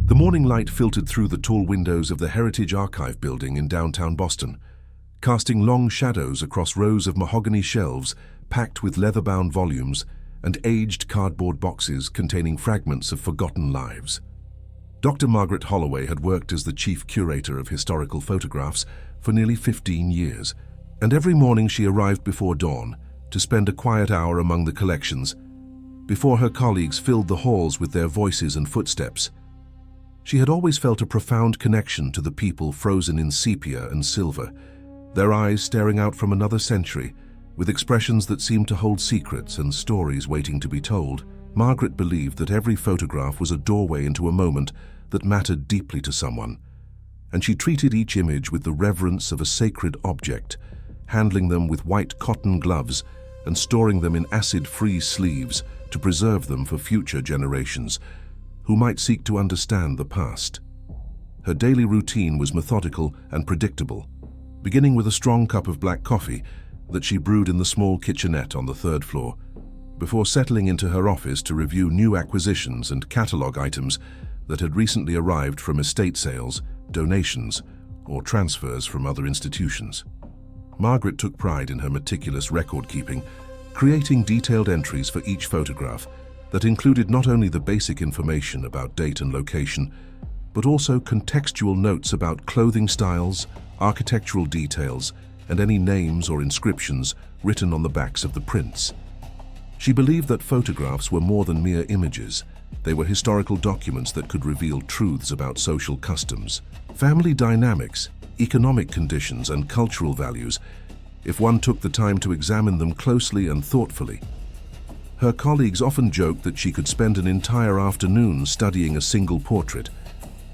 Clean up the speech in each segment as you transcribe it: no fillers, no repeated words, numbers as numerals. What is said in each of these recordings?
The morning light filtered through the tall windows of the Heritage Archive building in downtown Boston, casting long shadows across rows of mahogany shelves packed with leather-bound volumes and aged cardboard boxes containing fragments of forgotten lives. Dr. Margaret Holloway had worked as the chief curator of historical photographs for nearly 15 years, and every morning she arrived before dawn to spend a quiet hour among the collections, before her colleagues filled the halls with their voices and footsteps. She had always felt a profound connection to the people frozen in sepia and silver, their eyes staring out from another century, with expressions that seemed to hold secrets and stories waiting to be told. Margaret believed that every photograph was a doorway into a moment that mattered deeply to someone, and she treated each image with the reverence of a sacred object, handling them with white cotton gloves and storing them in acid-free sleeves to preserve them for future generations who might seek to understand the past. Her daily routine was methodical and predictable, beginning with a strong cup of black coffee that she brewed in the small kitchenette on the third floor, before settling into her office to review new acquisitions and catalogue items that had recently arrived from estate sales, donations, or transfers from other institutions. Margaret took pride in her meticulous record-keeping, creating detailed entries for each photograph that included not only the basic information about date and location, but also contextual notes about clothing styles, architectural details, and any names or inscriptions written on the backs of the prints. She believed that photographs were more than mere images. They were historical documents that could reveal truths about social customs, family dynamics, economic conditions, and cultural values, if one took the time to examine them closely and thoughtfully. Her colleagues often joked that she could spend an entire afternoon studying a single portrait,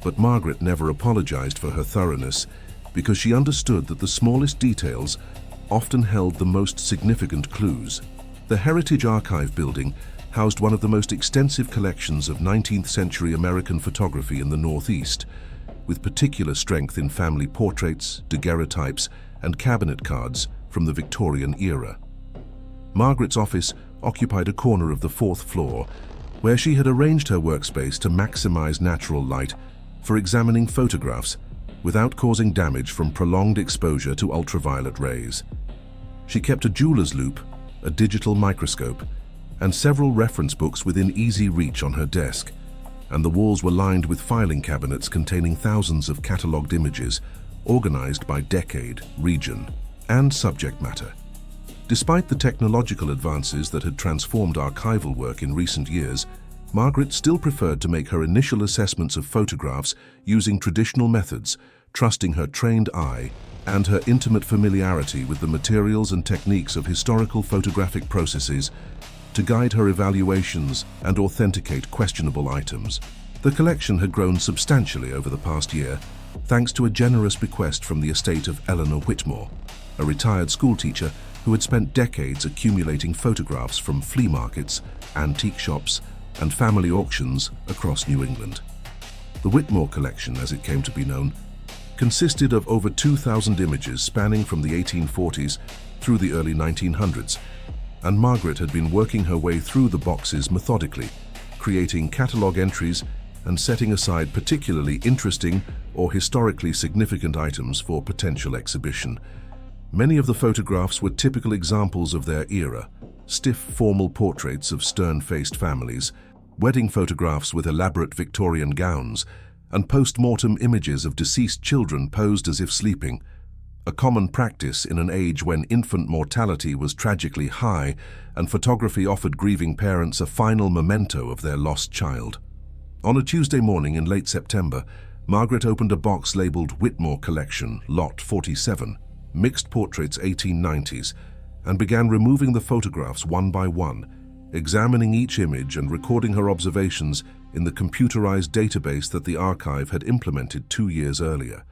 but Margaret never apologized for her thoroughness because she understood that the smallest details often held the most significant clues. The Heritage Archive building housed one of the most extensive collections of 19th century American photography in the Northeast, with particular strength in family portraits, daguerreotypes, and cabinet cards from the Victorian era. Margaret's office occupied a corner of the fourth floor, where she had arranged her workspace to maximize natural light for examining photographs without causing damage from prolonged exposure to ultraviolet rays. She kept a jeweler's loupe, a digital microscope, and several reference books within easy reach on her desk, and the walls were lined with filing cabinets containing thousands of catalogued images, organized by decade, region, and subject matter. Despite the technological advances that had transformed archival work in recent years, Margaret still preferred to make her initial assessments of photographs using traditional methods, trusting her trained eye and her intimate familiarity with the materials and techniques of historical photographic processes to guide her evaluations and authenticate questionable items. The collection had grown substantially over the past year, thanks to a generous bequest from the estate of Eleanor Whitmore, a retired schoolteacher who had spent decades accumulating photographs from flea markets, antique shops, and family auctions across New England. The Whitmore collection, as it came to be known, consisted of over 2,000 images spanning from the 1840s through the early 1900s, and Margaret had been working her way through the boxes methodically, creating catalogue entries and setting aside particularly interesting or historically significant items for potential exhibition. Many of the photographs were typical examples of their era: stiff formal portraits of stern-faced families, wedding photographs with elaborate Victorian gowns, and post-mortem images of deceased children posed as if sleeping, a common practice in an age when infant mortality was tragically high and photography offered grieving parents a final memento of their lost child. On a Tuesday morning in late September, Margaret opened a box labeled Whitmore Collection, Lot 47, Mixed Portraits 1890s, and began removing the photographs one by one, examining each image and recording her observations in the computerized database that the archive had implemented 2 years earlier.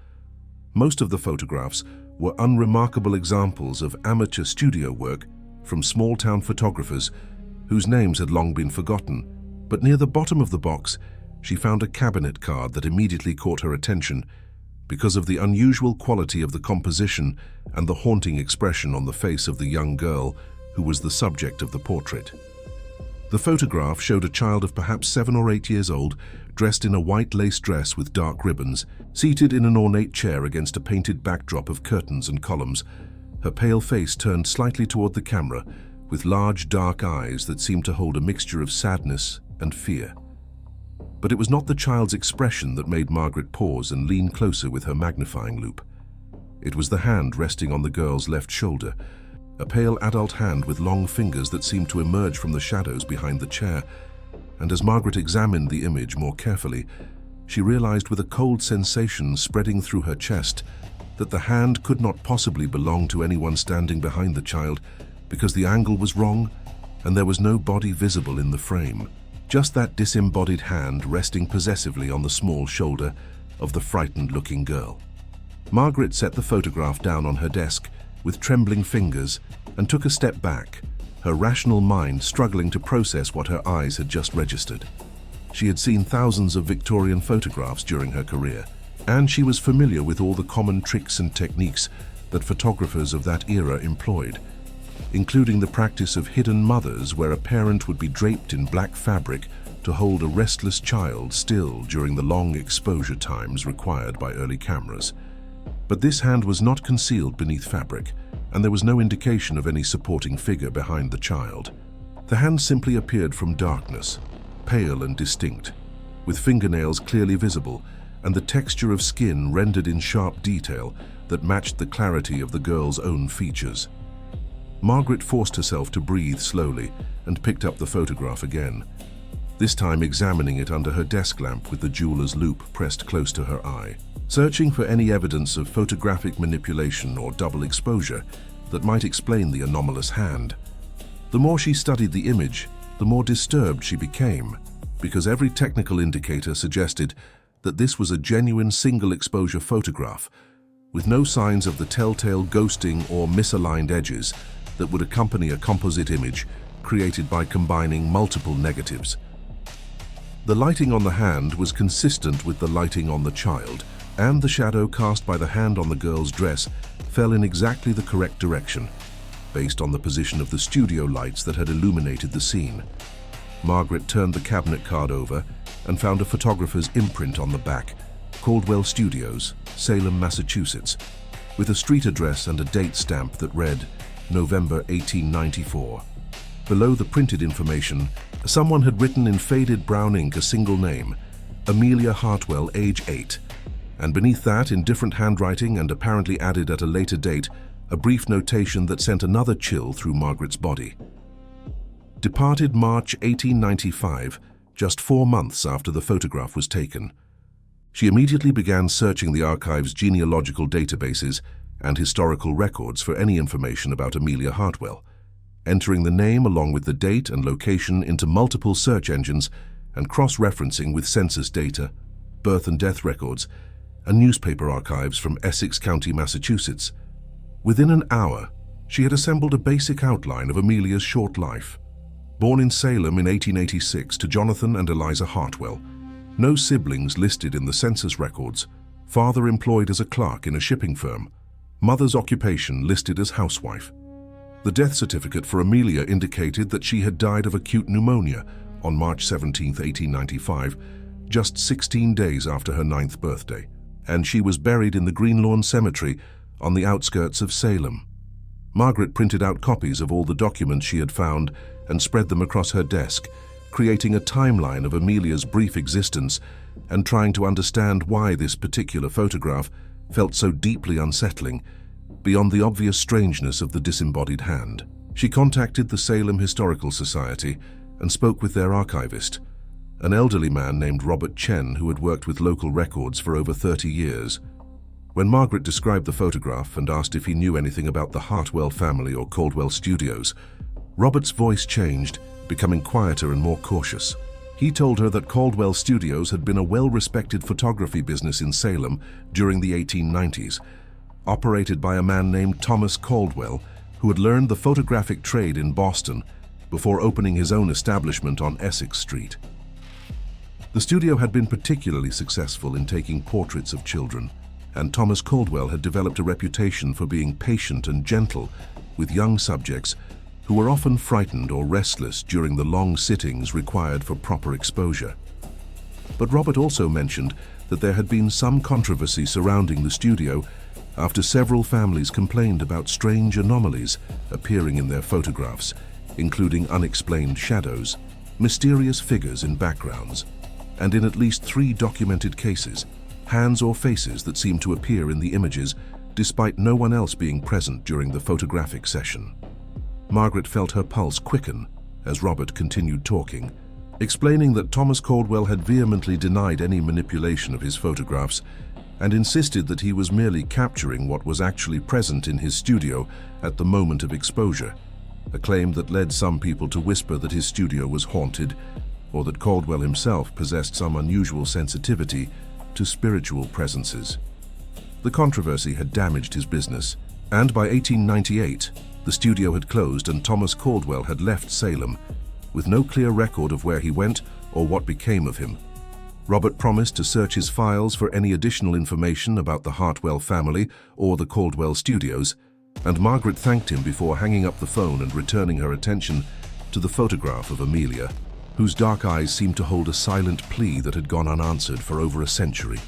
Most of the photographs were unremarkable examples of amateur studio work from small-town photographers whose names had long been forgotten, but near the bottom of the box she found a cabinet card that immediately caught her attention because of the unusual quality of the composition and the haunting expression on the face of the young girl who was the subject of the portrait. The photograph showed a child of perhaps 7 or 8 years old, dressed in a white lace dress with dark ribbons, seated in an ornate chair against a painted backdrop of curtains and columns, her pale face turned slightly toward the camera, with large dark eyes that seemed to hold a mixture of sadness and fear. But it was not the child's expression that made Margaret pause and lean closer with her magnifying loupe. It was the hand resting on the girl's left shoulder, a pale adult hand with long fingers that seemed to emerge from the shadows behind the chair. And as Margaret examined the image more carefully, she realized with a cold sensation spreading through her chest that the hand could not possibly belong to anyone standing behind the child, because the angle was wrong and there was no body visible in the frame. Just that disembodied hand resting possessively on the small shoulder of the frightened-looking girl. Margaret set the photograph down on her desk with trembling fingers and took a step back, her rational mind struggling to process what her eyes had just registered. She had seen thousands of Victorian photographs during her career, and she was familiar with all the common tricks and techniques that photographers of that era employed, including the practice of hidden mothers where a parent would be draped in black fabric to hold a restless child still during the long exposure times required by early cameras. But this hand was not concealed beneath fabric, and there was no indication of any supporting figure behind the child. The hand simply appeared from darkness, pale and distinct, with fingernails clearly visible and the texture of skin rendered in sharp detail that matched the clarity of the girl's own features. Margaret forced herself to breathe slowly and picked up the photograph again, this time examining it under her desk lamp with the jeweler's loupe pressed close to her eye, searching for any evidence of photographic manipulation or double exposure that might explain the anomalous hand. The more she studied the image, the more disturbed she became, because every technical indicator suggested that this was a genuine single-exposure photograph, with no signs of the telltale ghosting or misaligned edges that would accompany a composite image created by combining multiple negatives. The lighting on the hand was consistent with the lighting on the child, and the shadow cast by the hand on the girl's dress fell in exactly the correct direction, based on the position of the studio lights that had illuminated the scene. Margaret turned the cabinet card over and found a photographer's imprint on the back, Caldwell Studios, Salem, Massachusetts, with a street address and a date stamp that read November 1894. Below the printed information, someone had written in faded brown ink a single name, Amelia Hartwell, age 8, and beneath that, in different handwriting and apparently added at a later date, a brief notation that sent another chill through Margaret's body. Departed March 1895, just 4 months after the photograph was taken. She immediately began searching the archive's genealogical databases and historical records for any information about Amelia Hartwell, entering the name along with the date and location into multiple search engines and cross-referencing with census data, birth and death records, and newspaper archives from Essex County, Massachusetts. Within an hour, she had assembled a basic outline of Amelia's short life. Born in Salem in 1886 to Jonathan and Eliza Hartwell, no siblings listed in the census records, father employed as a clerk in a shipping firm, mother's occupation listed as housewife. The death certificate for Amelia indicated that she had died of acute pneumonia on March 17, 1895, just 16 days after her 9th birthday, and she was buried in the Green Lawn Cemetery on the outskirts of Salem. Margaret printed out copies of all the documents she had found and spread them across her desk, creating a timeline of Amelia's brief existence and trying to understand why this particular photograph felt so deeply unsettling, beyond the obvious strangeness of the disembodied hand. She contacted the Salem Historical Society and spoke with their archivist, an elderly man named Robert Chen who had worked with local records for over 30 years. When Margaret described the photograph and asked if he knew anything about the Hartwell family or Caldwell Studios, Robert's voice changed, becoming quieter and more cautious. He told her that Caldwell Studios had been a well-respected photography business in Salem during the 1890s, operated by a man named Thomas Caldwell, who had learned the photographic trade in Boston before opening his own establishment on Essex Street. The studio had been particularly successful in taking portraits of children, and Thomas Caldwell had developed a reputation for being patient and gentle with young subjects who were often frightened or restless during the long sittings required for proper exposure. But Robert also mentioned that there had been some controversy surrounding the studio after several families complained about strange anomalies appearing in their photographs, including unexplained shadows, mysterious figures in backgrounds, and in at least 3 documented cases, hands or faces that seemed to appear in the images despite no one else being present during the photographic session. Margaret felt her pulse quicken as Robert continued talking, explaining that Thomas Caldwell had vehemently denied any manipulation of his photographs and insisted that he was merely capturing what was actually present in his studio at the moment of exposure, a claim that led some people to whisper that his studio was haunted or that Caldwell himself possessed some unusual sensitivity to spiritual presences. The controversy had damaged his business, and by 1898, the studio had closed and Thomas Caldwell had left Salem, with no clear record of where he went or what became of him. Robert promised to search his files for any additional information about the Hartwell family or the Caldwell studios, and Margaret thanked him before hanging up the phone and returning her attention to the photograph of Amelia, whose dark eyes seemed to hold a silent plea that had gone unanswered for over a century.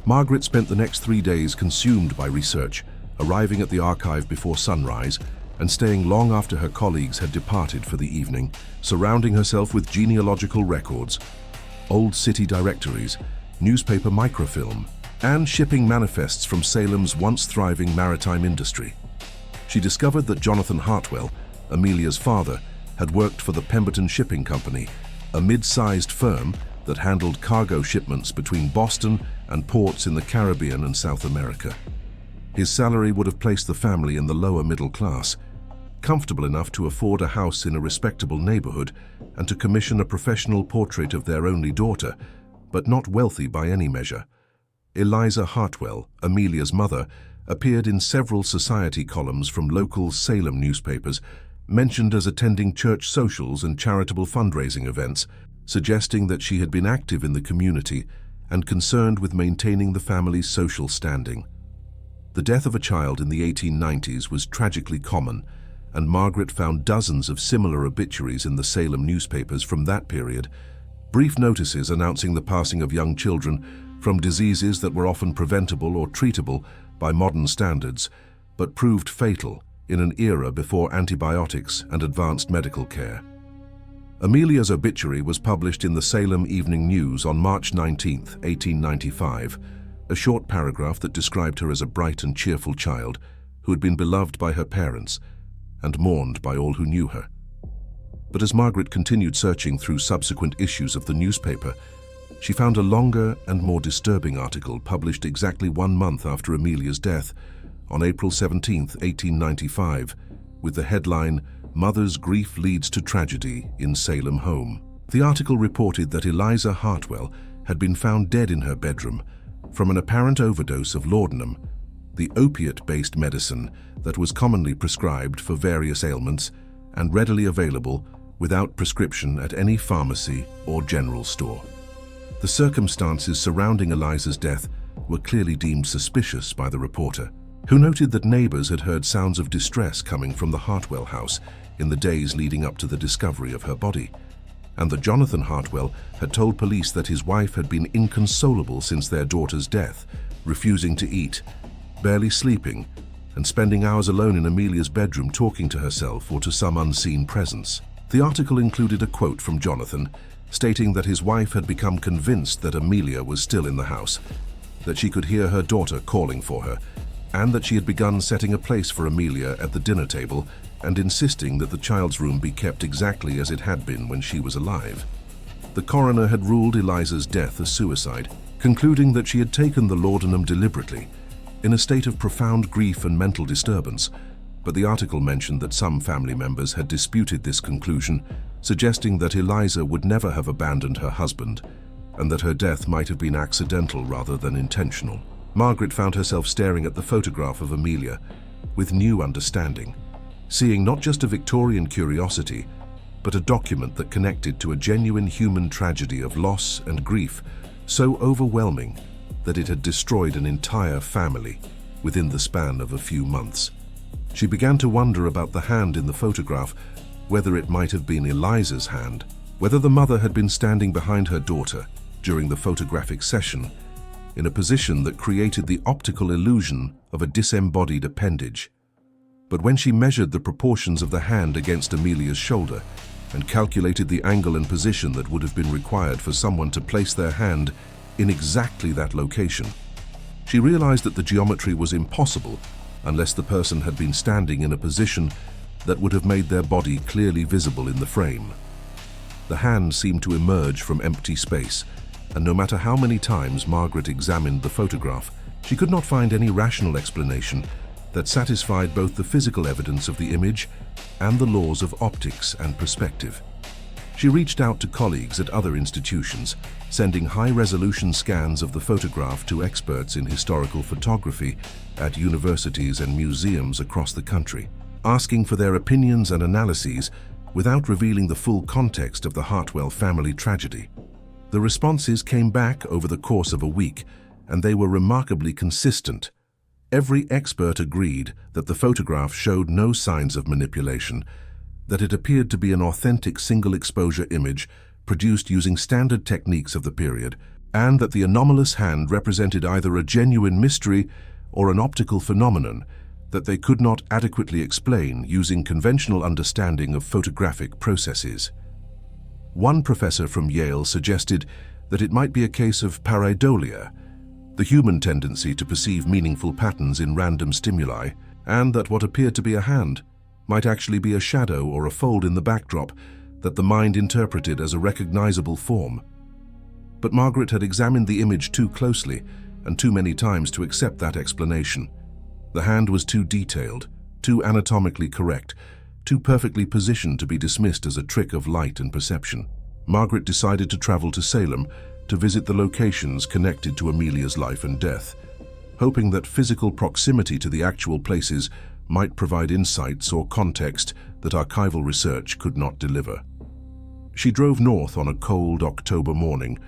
Margaret spent the next 3 days consumed by research, arriving at the archive before sunrise and staying long after her colleagues had departed for the evening, surrounding herself with genealogical records, old city directories, newspaper microfilm, and shipping manifests from Salem's once thriving maritime industry. She discovered that Jonathan Hartwell, Amelia's father, had worked for the Pemberton Shipping Company, a mid-sized firm that handled cargo shipments between Boston and ports in the Caribbean and South America. His salary would have placed the family in the lower middle class, comfortable enough to afford a house in a respectable neighborhood and to commission a professional portrait of their only daughter, but not wealthy by any measure. Eliza Hartwell, Amelia's mother, appeared in several society columns from local Salem newspapers, mentioned as attending church socials and charitable fundraising events, suggesting that she had been active in the community and concerned with maintaining the family's social standing. The death of a child in the 1890s was tragically common, and Margaret found dozens of similar obituaries in the Salem newspapers from that period, brief notices announcing the passing of young children from diseases that were often preventable or treatable by modern standards, but proved fatal in an era before antibiotics and advanced medical care. Amelia's obituary was published in the Salem Evening News on March 19, 1895, a short paragraph that described her as a bright and cheerful child who had been beloved by her parents and mourned by all who knew her. But as Margaret continued searching through subsequent issues of the newspaper, she found a longer and more disturbing article published exactly 1 month after Amelia's death, on April 17, 1895, with the headline, "Mother's Grief Leads to Tragedy in Salem Home." The article reported that Eliza Hartwell had been found dead in her bedroom from an apparent overdose of laudanum, the opiate-based medicine that was commonly prescribed for various ailments and readily available without prescription at any pharmacy or general store. The circumstances surrounding Eliza's death were clearly deemed suspicious by the reporter, who noted that neighbors had heard sounds of distress coming from the Hartwell house in the days leading up to the discovery of her body, and that Jonathan Hartwell had told police that his wife had been inconsolable since their daughter's death, refusing to eat, barely sleeping, and spending hours alone in Amelia's bedroom talking to herself or to some unseen presence. The article included a quote from Jonathan, stating that his wife had become convinced that Amelia was still in the house, that she could hear her daughter calling for her, and that she had begun setting a place for Amelia at the dinner table and insisting that the child's room be kept exactly as it had been when she was alive. The coroner had ruled Eliza's death a suicide, concluding that she had taken the laudanum deliberately, in a state of profound grief and mental disturbance, but the article mentioned that some family members had disputed this conclusion, suggesting that Eliza would never have abandoned her husband, and that her death might have been accidental rather than intentional. Margaret found herself staring at the photograph of Amelia with new understanding, seeing not just a Victorian curiosity, but a document that connected to a genuine human tragedy of loss and grief so overwhelming that it had destroyed an entire family within the span of a few months. She began to wonder about the hand in the photograph, whether it might have been Eliza's hand, whether the mother had been standing behind her daughter during the photographic session, in a position that created the optical illusion of a disembodied appendage. But when she measured the proportions of the hand against Amelia's shoulder and calculated the angle and position that would have been required for someone to place their hand in exactly that location, she realized that the geometry was impossible unless the person had been standing in a position that would have made their body clearly visible in the frame. The hand seemed to emerge from empty space, and no matter how many times Margaret examined the photograph, she could not find any rational explanation that satisfied both the physical evidence of the image and the laws of optics and perspective. She reached out to colleagues at other institutions, sending high-resolution scans of the photograph to experts in historical photography at universities and museums across the country, asking for their opinions and analyses without revealing the full context of the Hartwell family tragedy. The responses came back over the course of a week, and they were remarkably consistent. Every expert agreed that the photograph showed no signs of manipulation, that it appeared to be an authentic single-exposure image produced using standard techniques of the period, and that the anomalous hand represented either a genuine mystery or an optical phenomenon that they could not adequately explain using conventional understanding of photographic processes. One professor from Yale suggested that it might be a case of pareidolia, the human tendency to perceive meaningful patterns in random stimuli, and that what appeared to be a hand might actually be a shadow or a fold in the backdrop that the mind interpreted as a recognizable form. But Margaret had examined the image too closely and too many times to accept that explanation. The hand was too detailed, too anatomically correct, too perfectly positioned to be dismissed as a trick of light and perception. Margaret decided to travel to Salem to visit the locations connected to Amelia's life and death, hoping that physical proximity to the actual places might provide insights or context that archival research could not deliver. She drove north on a cold October morning,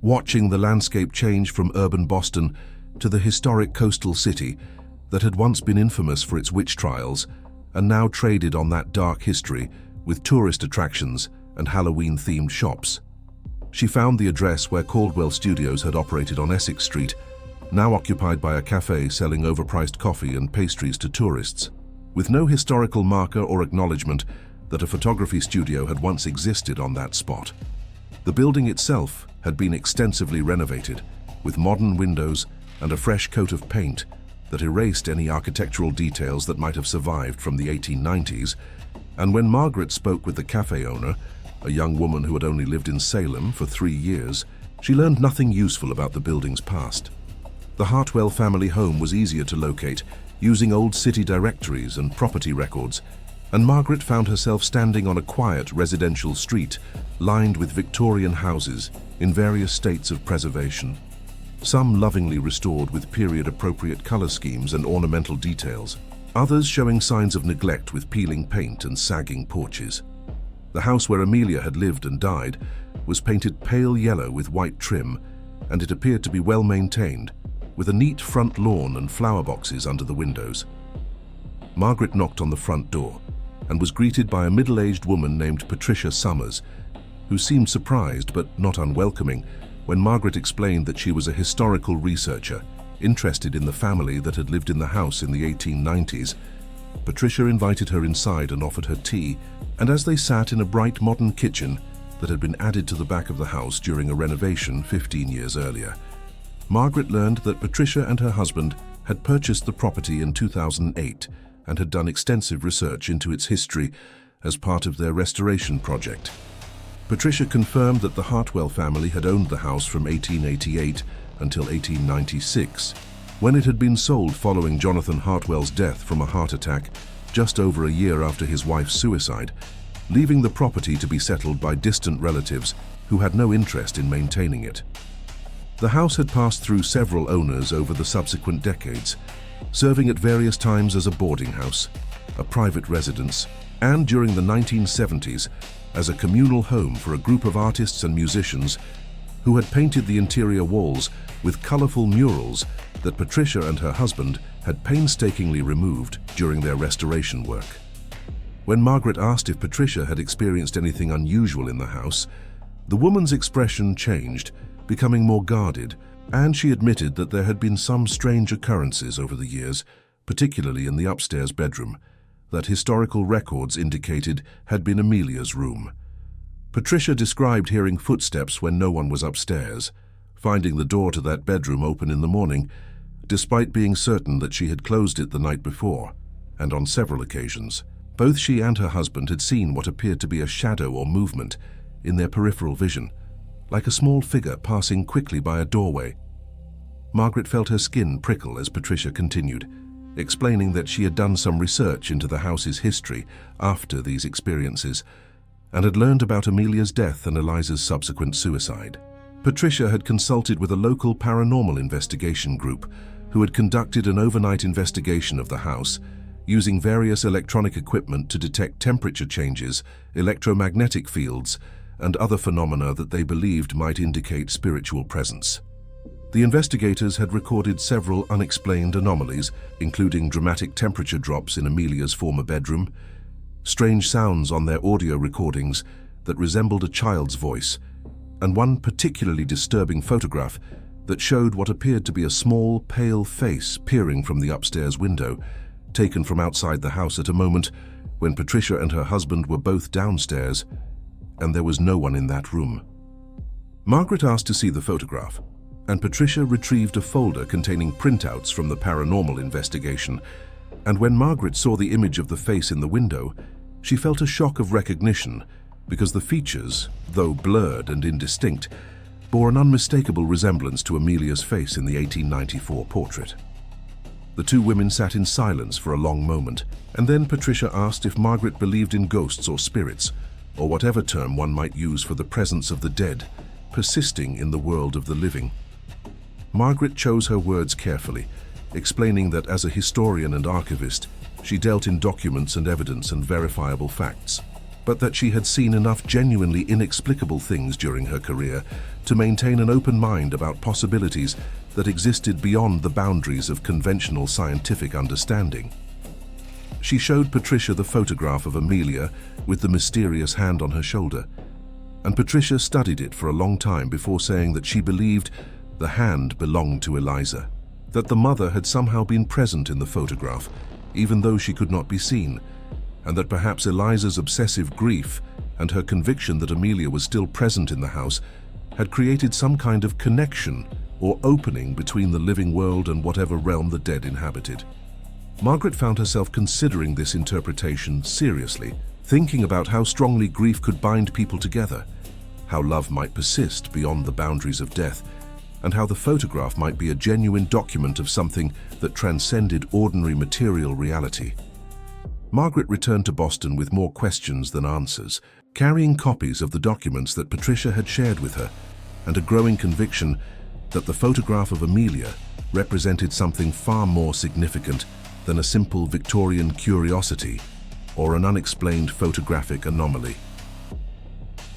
watching the landscape change from urban Boston to the historic coastal city that had once been infamous for its witch trials and now traded on that dark history with tourist attractions and Halloween-themed shops. She found the address where Caldwell Studios had operated on Essex Street, now occupied by a cafe selling overpriced coffee and pastries to tourists. With no historical marker or acknowledgement that a photography studio had once existed on that spot. The building itself had been extensively renovated, with modern windows and a fresh coat of paint that erased any architectural details that might have survived from the 1890s, and when Margaret spoke with the cafe owner, a young woman who had only lived in Salem for 3 years, she learned nothing useful about the building's past. The Hartwell family home was easier to locate using old city directories and property records, and Margaret found herself standing on a quiet residential street lined with Victorian houses in various states of preservation. Some lovingly restored with period-appropriate color schemes and ornamental details, others showing signs of neglect with peeling paint and sagging porches. The house where Amelia had lived and died was painted pale yellow with white trim, and it appeared to be well maintained, with a neat front lawn and flower boxes under the windows. Margaret knocked on the front door and was greeted by a middle-aged woman named Patricia Summers, who seemed surprised but not unwelcoming when Margaret explained that she was a historical researcher interested in the family that had lived in the house in the 1890s. Patricia invited her inside and offered her tea, and as they sat in a bright modern kitchen that had been added to the back of the house during a renovation 15 years earlier, Margaret learned that Patricia and her husband had purchased the property in 2008 and had done extensive research into its history as part of their restoration project. Patricia confirmed that the Hartwell family had owned the house from 1888 until 1896, when it had been sold following Jonathan Hartwell's death from a heart attack just over a year after his wife's suicide, leaving the property to be settled by distant relatives who had no interest in maintaining it. The house had passed through several owners over the subsequent decades, serving at various times as a boarding house, a private residence, and during the 1970s as a communal home for a group of artists and musicians who had painted the interior walls with colorful murals that Patricia and her husband had painstakingly removed during their restoration work. When Margaret asked if Patricia had experienced anything unusual in the house, the woman's expression changed, becoming more guarded, and she admitted that there had been some strange occurrences over the years, particularly in the upstairs bedroom, that historical records indicated had been Amelia's room. Patricia described hearing footsteps when no one was upstairs, finding the door to that bedroom open in the morning, despite being certain that she had closed it the night before, and on several occasions. Both she and her husband had seen what appeared to be a shadow or movement in their peripheral vision, like a small figure passing quickly by a doorway. Margaret felt her skin prickle as Patricia continued, explaining that she had done some research into the house's history after these experiences and had learned about Amelia's death and Eliza's subsequent suicide. Patricia had consulted with a local paranormal investigation group who had conducted an overnight investigation of the house, using various electronic equipment to detect temperature changes, electromagnetic fields, and other phenomena that they believed might indicate spiritual presence. The investigators had recorded several unexplained anomalies, including dramatic temperature drops in Amelia's former bedroom, strange sounds on their audio recordings that resembled a child's voice, and one particularly disturbing photograph that showed what appeared to be a small, pale face peering from the upstairs window, taken from outside the house at a moment when Patricia and her husband were both downstairs, and there was no one in that room. Margaret asked to see the photograph, and Patricia retrieved a folder containing printouts from the paranormal investigation, and when Margaret saw the image of the face in the window, she felt a shock of recognition because the features, though blurred and indistinct, bore an unmistakable resemblance to Amelia's face in the 1894 portrait. The two women sat in silence for a long moment, and then Patricia asked if Margaret believed in ghosts or spirits, or whatever term one might use for the presence of the dead, persisting in the world of the living. Margaret chose her words carefully, explaining that as a historian and archivist, she dealt in documents and evidence and verifiable facts, but that she had seen enough genuinely inexplicable things during her career to maintain an open mind about possibilities that existed beyond the boundaries of conventional scientific understanding. She showed Patricia the photograph of Amelia with the mysterious hand on her shoulder, and Patricia studied it for a long time before saying that she believed the hand belonged to Eliza, that the mother had somehow been present in the photograph, even though she could not be seen, and that perhaps Eliza's obsessive grief and her conviction that Amelia was still present in the house had created some kind of connection or opening between the living world and whatever realm the dead inhabited. Margaret found herself considering this interpretation seriously, thinking about how strongly grief could bind people together, how love might persist beyond the boundaries of death, and how the photograph might be a genuine document of something that transcended ordinary material reality. Margaret returned to Boston with more questions than answers, carrying copies of the documents that Patricia had shared with her, and a growing conviction that the photograph of Amelia represented something far more significant than a simple Victorian curiosity or an unexplained photographic anomaly.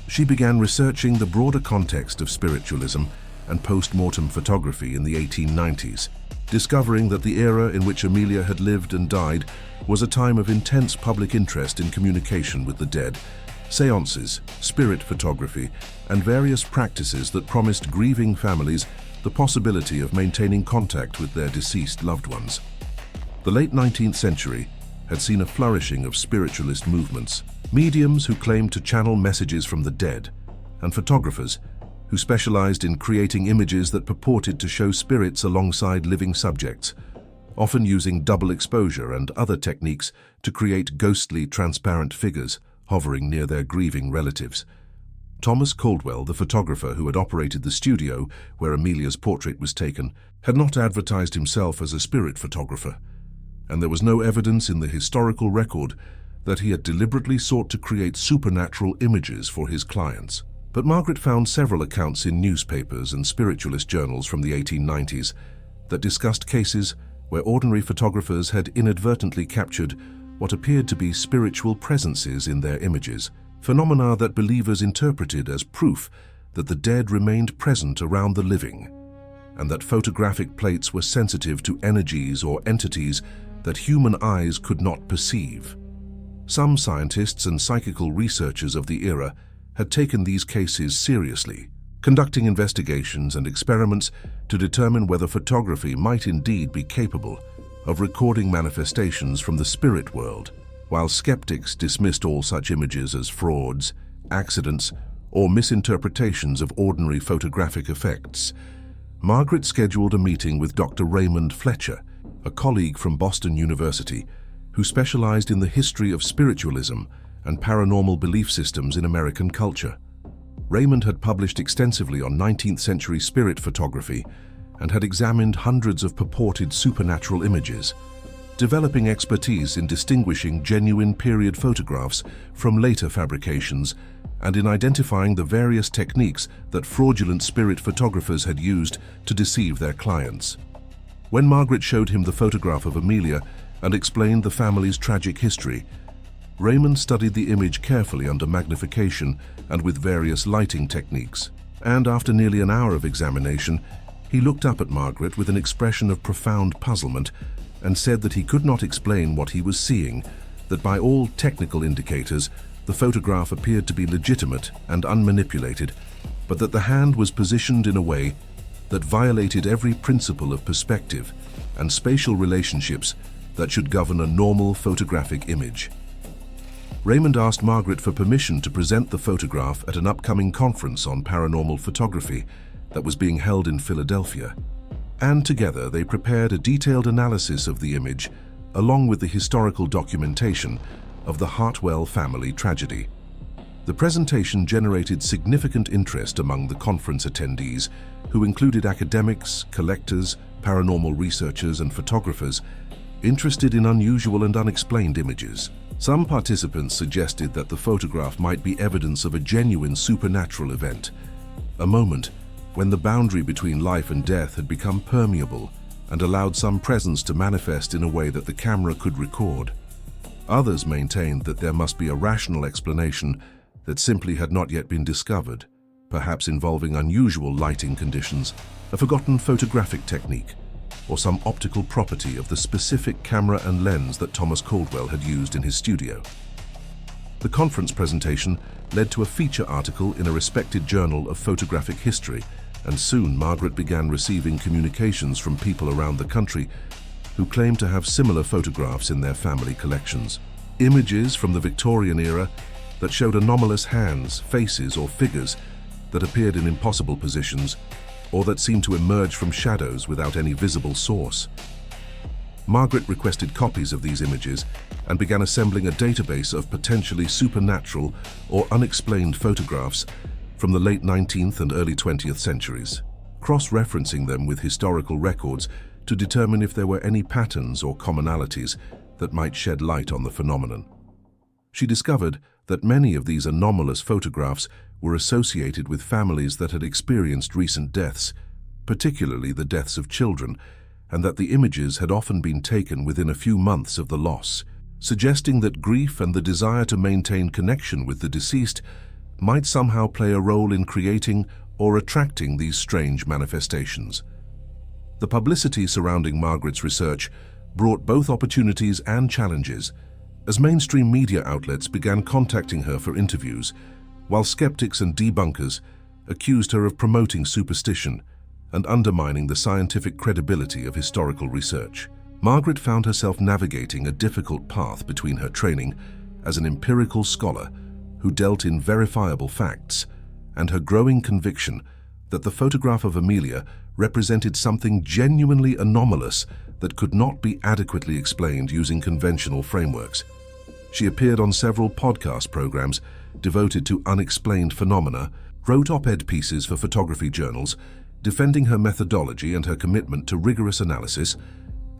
She began researching the broader context of spiritualism and post-mortem photography in the 1890s, discovering that the era in which Amelia had lived and died was a time of intense public interest in communication with the dead, seances, spirit photography, and various practices that promised grieving families the possibility of maintaining contact with their deceased loved ones. The late 19th century had seen a flourishing of spiritualist movements, mediums who claimed to channel messages from the dead, and photographers who specialized in creating images that purported to show spirits alongside living subjects, often using double exposure and other techniques to create ghostly, transparent figures hovering near their grieving relatives. Thomas Caldwell, the photographer who had operated the studio where Amelia's portrait was taken, had not advertised himself as a spirit photographer, and there was no evidence in the historical record that he had deliberately sought to create supernatural images for his clients. But Margaret found several accounts in newspapers and spiritualist journals from the 1890s that discussed cases where ordinary photographers had inadvertently captured what appeared to be spiritual presences in their images, phenomena that believers interpreted as proof that the dead remained present around the living, and that photographic plates were sensitive to energies or entities that human eyes could not perceive. Some scientists and psychical researchers of the era had taken these cases seriously, conducting investigations and experiments to determine whether photography might indeed be capable of recording manifestations from the spirit world. While skeptics dismissed all such images as frauds, accidents, or misinterpretations of ordinary photographic effects, Margaret scheduled a meeting with Dr. Raymond Fletcher, a colleague from Boston University, who specialized in the history of spiritualism and paranormal belief systems in American culture. Raymond had published extensively on 19th-century spirit photography and had examined hundreds of purported supernatural images, developing expertise in distinguishing genuine period photographs from later fabrications and in identifying the various techniques that fraudulent spirit photographers had used to deceive their clients. When Margaret showed him the photograph of Amelia and explained the family's tragic history, Raymond studied the image carefully under magnification and with various lighting techniques. And after nearly an hour of examination, he looked up at Margaret with an expression of profound puzzlement and said that he could not explain what he was seeing, that by all technical indicators, the photograph appeared to be legitimate and unmanipulated, but that the hand was positioned in a way that violated every principle of perspective and spatial relationships that should govern a normal photographic image. Raymond asked Margaret for permission to present the photograph at an upcoming conference on paranormal photography that was being held in Philadelphia, and together they prepared a detailed analysis of the image along with the historical documentation of the Hartwell family tragedy. The presentation generated significant interest among the conference attendees, who included academics, collectors, paranormal researchers, and photographers interested in unusual and unexplained images. Some participants suggested that the photograph might be evidence of a genuine supernatural event, a moment when the boundary between life and death had become permeable and allowed some presence to manifest in a way that the camera could record. Others maintained that there must be a rational explanation that simply had not yet been discovered, perhaps involving unusual lighting conditions, a forgotten photographic technique, or some optical property of the specific camera and lens that Thomas Caldwell had used in his studio. The conference presentation led to a feature article in a respected journal of photographic history, and soon Margaret began receiving communications from people around the country who claimed to have similar photographs in their family collections. Images from the Victorian era that showed anomalous hands, faces, or figures that appeared in impossible positions or that seemed to emerge from shadows without any visible source. Margaret requested copies of these images and began assembling a database of potentially supernatural or unexplained photographs from the late 19th and early 20th centuries, cross-referencing them with historical records to determine if there were any patterns or commonalities that might shed light on the phenomenon. She discovered that many of these anomalous photographs were associated with families that had experienced recent deaths, particularly the deaths of children, and that the images had often been taken within a few months of the loss, suggesting that grief and the desire to maintain connection with the deceased might somehow play a role in creating or attracting these strange manifestations. The publicity surrounding Margaret's research brought both opportunities and challenges, as mainstream media outlets began contacting her for interviews, while skeptics and debunkers accused her of promoting superstition and undermining the scientific credibility of historical research. Margaret found herself navigating a difficult path between her training as an empirical scholar who dealt in verifiable facts and her growing conviction that the photograph of Amelia represented something genuinely anomalous that could not be adequately explained using conventional frameworks. She appeared on several podcast programs devoted to unexplained phenomena, wrote op-ed pieces for photography journals, defending her methodology and her commitment to rigorous analysis,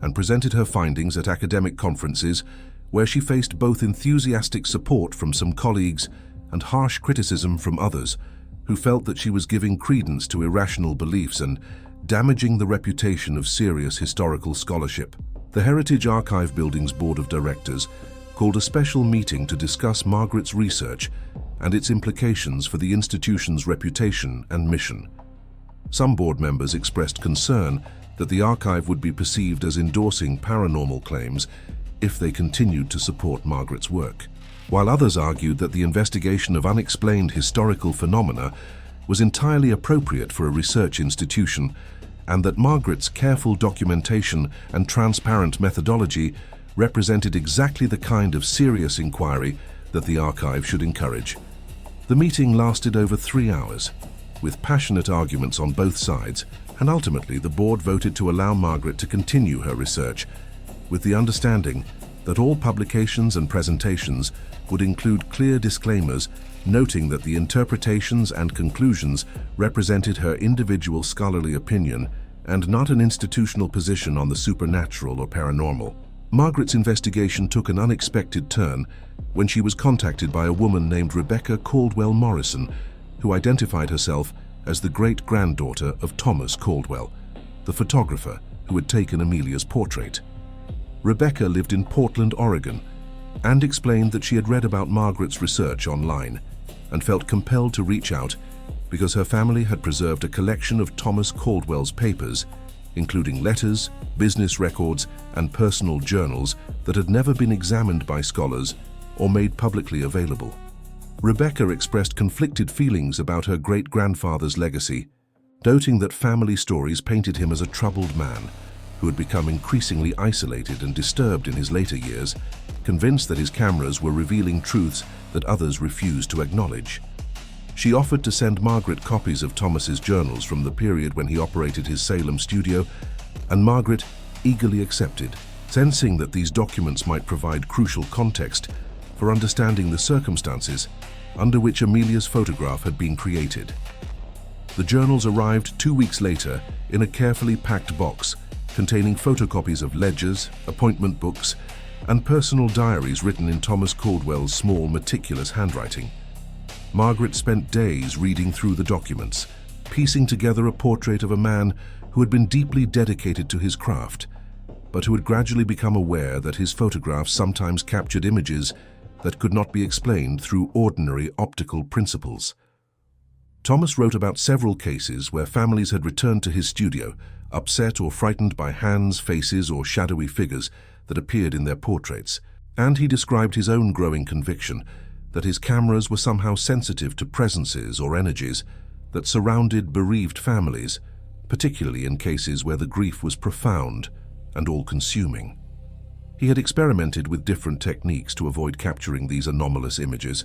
and presented her findings at academic conferences where she faced both enthusiastic support from some colleagues and harsh criticism from others who felt that she was giving credence to irrational beliefs and damaging the reputation of serious historical scholarship. The Heritage Archive Building's Board of Directors called a special meeting to discuss Margaret's research and its implications for the institution's reputation and mission. Some board members expressed concern that the archive would be perceived as endorsing paranormal claims if they continued to support Margaret's work, while others argued that the investigation of unexplained historical phenomena was entirely appropriate for a research institution, and that Margaret's careful documentation and transparent methodology represented exactly the kind of serious inquiry that the archive should encourage. The meeting lasted over 3 hours, with passionate arguments on both sides, and ultimately the board voted to allow Margaret to continue her research, with the understanding that all publications and presentations would include clear disclaimers noting that the interpretations and conclusions represented her individual scholarly opinion and not an institutional position on the supernatural or paranormal. Margaret's investigation took an unexpected turn when she was contacted by a woman named Rebecca Caldwell Morrison, who identified herself as the great-granddaughter of Thomas Caldwell, the photographer who had taken Amelia's portrait. Rebecca lived in Portland, Oregon, and explained that she had read about Margaret's research online and felt compelled to reach out because her family had preserved a collection of Thomas Caldwell's papers, including letters, business records, and personal journals that had never been examined by scholars or made publicly available. Rebecca expressed conflicted feelings about her great-grandfather's legacy, noting that family stories painted him as a troubled man who had become increasingly isolated and disturbed in his later years, convinced that his cameras were revealing truths that others refused to acknowledge. She offered to send Margaret copies of Thomas's journals from the period when he operated his Salem studio, and Margaret eagerly accepted, sensing that these documents might provide crucial context for understanding the circumstances under which Amelia's photograph had been created. The journals arrived 2 weeks later in a carefully packed box containing photocopies of ledgers, appointment books, and personal diaries written in Thomas Caldwell's small, meticulous handwriting. Margaret spent days reading through the documents, piecing together a portrait of a man who had been deeply dedicated to his craft, but who had gradually become aware that his photographs sometimes captured images that could not be explained through ordinary optical principles. Thomas wrote about several cases where families had returned to his studio, upset or frightened by hands, faces, or shadowy figures that appeared in their portraits, and he described his own growing conviction that his cameras were somehow sensitive to presences or energies that surrounded bereaved families, particularly in cases where the grief was profound and all-consuming. He had experimented with different techniques to avoid capturing these anomalous images,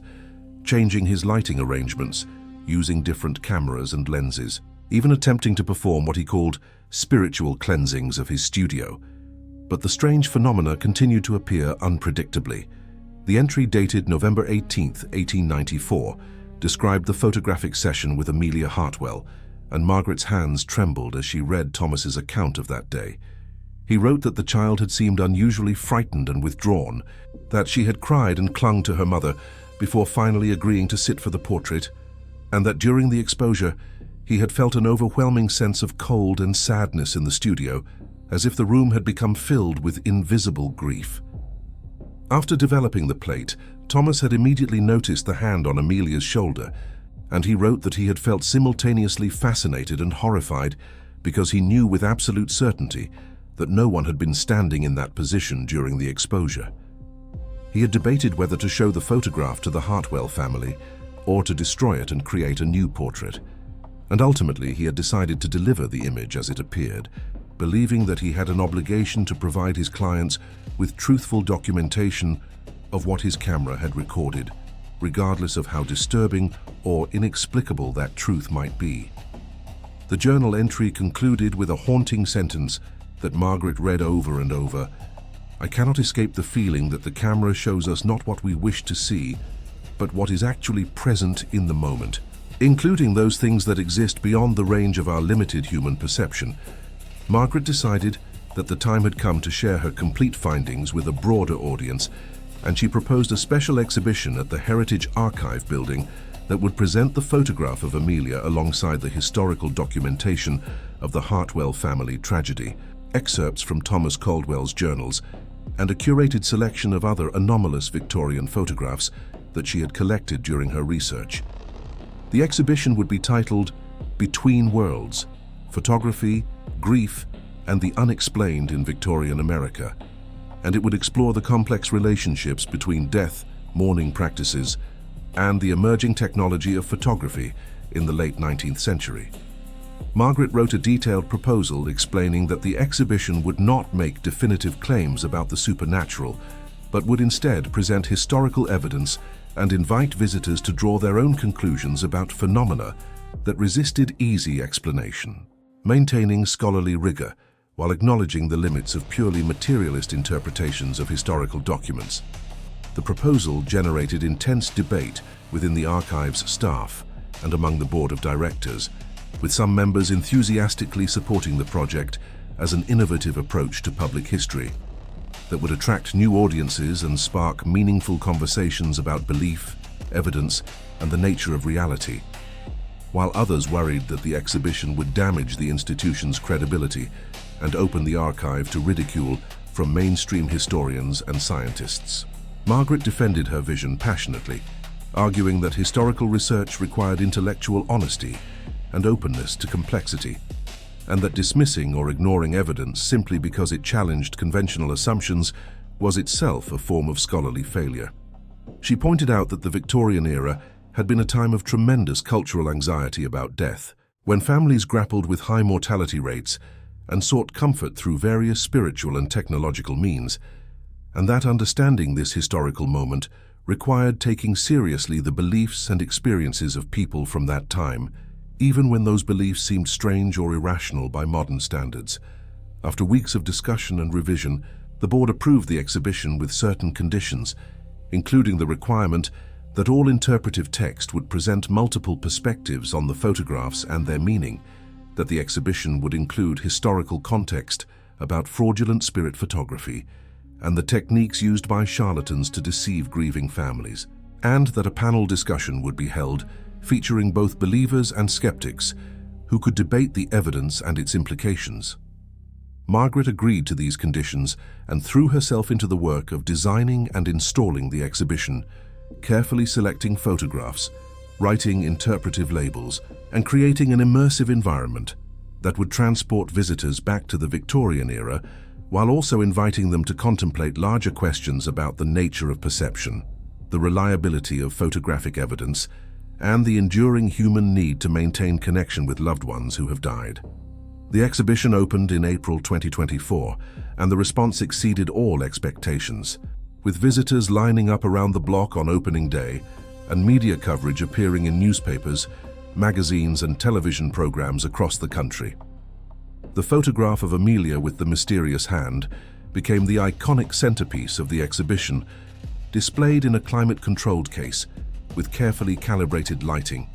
changing his lighting arrangements, using different cameras and lenses, even attempting to perform what he called spiritual cleansings of his studio. But the strange phenomena continued to appear unpredictably. The entry dated November 18, 1894, described the photographic session with Amelia Hartwell, and Margaret's hands trembled as she read Thomas's account of that day. He wrote that the child had seemed unusually frightened and withdrawn, that she had cried and clung to her mother before finally agreeing to sit for the portrait, and that during the exposure he had felt an overwhelming sense of cold and sadness in the studio, as if the room had become filled with invisible grief. After developing the plate, Thomas had immediately noticed the hand on Amelia's shoulder, and he wrote that he had felt simultaneously fascinated and horrified because he knew with absolute certainty that no one had been standing in that position during the exposure. He had debated whether to show the photograph to the Hartwell family or to destroy it and create a new portrait, and ultimately he had decided to deliver the image as it appeared, believing that he had an obligation to provide his clients with truthful documentation of what his camera had recorded, regardless of how disturbing or inexplicable that truth might be. The journal entry concluded with a haunting sentence that Margaret read over and over. "I cannot escape the feeling that the camera shows us not what we wish to see, but what is actually present in the moment, including those things that exist beyond the range of our limited human perception." Margaret decided that the time had come to share her complete findings with a broader audience, and she proposed a special exhibition at the Heritage Archive building that would present the photograph of Amelia alongside the historical documentation of the Hartwell family tragedy, excerpts from Thomas Caldwell's journals, and a curated selection of other anomalous Victorian photographs that she had collected during her research. The exhibition would be titled between worlds, photography, grief, and the unexplained in Victorian America, and it would explore the complex relationships between death, mourning practices, and the emerging technology of photography in the late 19th century. Margaret wrote a detailed proposal explaining that the exhibition would not make definitive claims about the supernatural, but would instead present historical evidence and invite visitors to draw their own conclusions about phenomena that resisted easy explanation, maintaining scholarly rigor while acknowledging the limits of purely materialist interpretations of historical documents. The proposal generated intense debate within the archive's staff and among the board of directors, with some members enthusiastically supporting the project as an innovative approach to public history that would attract new audiences and spark meaningful conversations about belief, evidence, and the nature of reality, while others worried that the exhibition would damage the institution's credibility and open the archive to ridicule from mainstream historians and scientists. Margaret defended her vision passionately, arguing that historical research required intellectual honesty and openness to complexity, and that dismissing or ignoring evidence simply because it challenged conventional assumptions was itself a form of scholarly failure. She pointed out that the Victorian era had been a time of tremendous cultural anxiety about death, when families grappled with high mortality rates and sought comfort through various spiritual and technological means, and that understanding this historical moment required taking seriously the beliefs and experiences of people from that time, even when those beliefs seemed strange or irrational by modern standards. After weeks of discussion and revision, the board approved the exhibition with certain conditions, including the requirement that all interpretive text would present multiple perspectives on the photographs and their meaning, that the exhibition would include historical context about fraudulent spirit photography and the techniques used by charlatans to deceive grieving families, and that a panel discussion would be held featuring both believers and skeptics who could debate the evidence and its implications. Margaret agreed to these conditions and threw herself into the work of designing and installing the exhibition, carefully selecting photographs, writing interpretive labels, and creating an immersive environment that would transport visitors back to the Victorian era while also inviting them to contemplate larger questions about the nature of perception, the reliability of photographic evidence, and the enduring human need to maintain connection with loved ones who have died. The exhibition opened in April 2024, and the response exceeded all expectations, with visitors lining up around the block on opening day and media coverage appearing in newspapers, magazines, and television programs across the country. The photograph of Amelia with the mysterious hand became the iconic centerpiece of the exhibition, displayed in a climate-controlled case with carefully calibrated lighting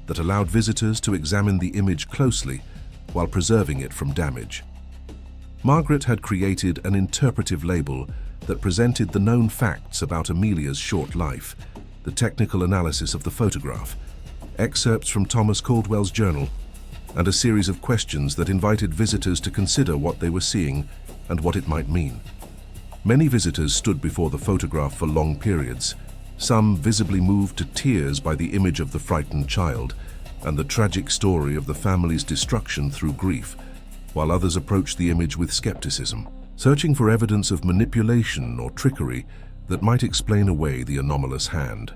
that allowed visitors to examine the image closely while preserving it from damage. Margaret had created an interpretive label that presented the known facts about Amelia's short life, the technical analysis of the photograph, excerpts from Thomas Caldwell's journal, and a series of questions that invited visitors to consider what they were seeing and what it might mean. Many visitors stood before the photograph for long periods, some visibly moved to tears by the image of the frightened child and the tragic story of the family's destruction through grief, while others approached the image with skepticism, searching for evidence of manipulation or trickery that might explain away the anomalous hand.